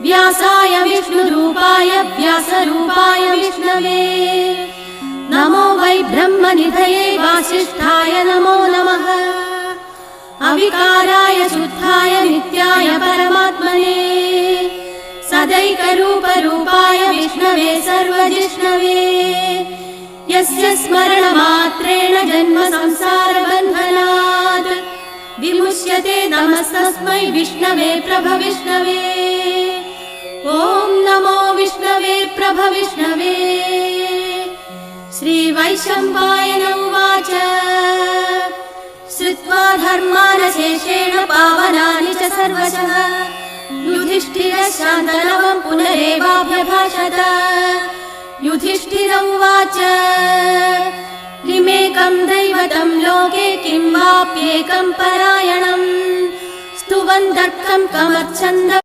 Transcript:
व्यासाय विष्णुरूपाय व्यासरूपाय विष्णवे नमो वै ब्रह्मनिधये वासिष्ठाय नमो नमः अविकाराय शुद्धाय नित्याय परमात्मने सदैकरूपरूपाय विष्णवे सर्वजिष्णवे यस्य स्मरणमात्रेण जन्म संसारबन्धनात् विमुच्यते नमस्तस्मै विष्णवे प्रभविष्णवे ॐ नमो विष्णवे प्रभविष्णवे श्रीवैशम्पायन उवाच श्रुत्वा धर्मानशेषेण पावनानि च सर्वशः युधिष्ठिरः शान्तनवं पुनरेवाभ्यभाषत युधिष्ठिर उवाच किमेकं दैवतं लोके किं वाप्येकं परायणम् स्तुवन्तः कमर्च्छन्द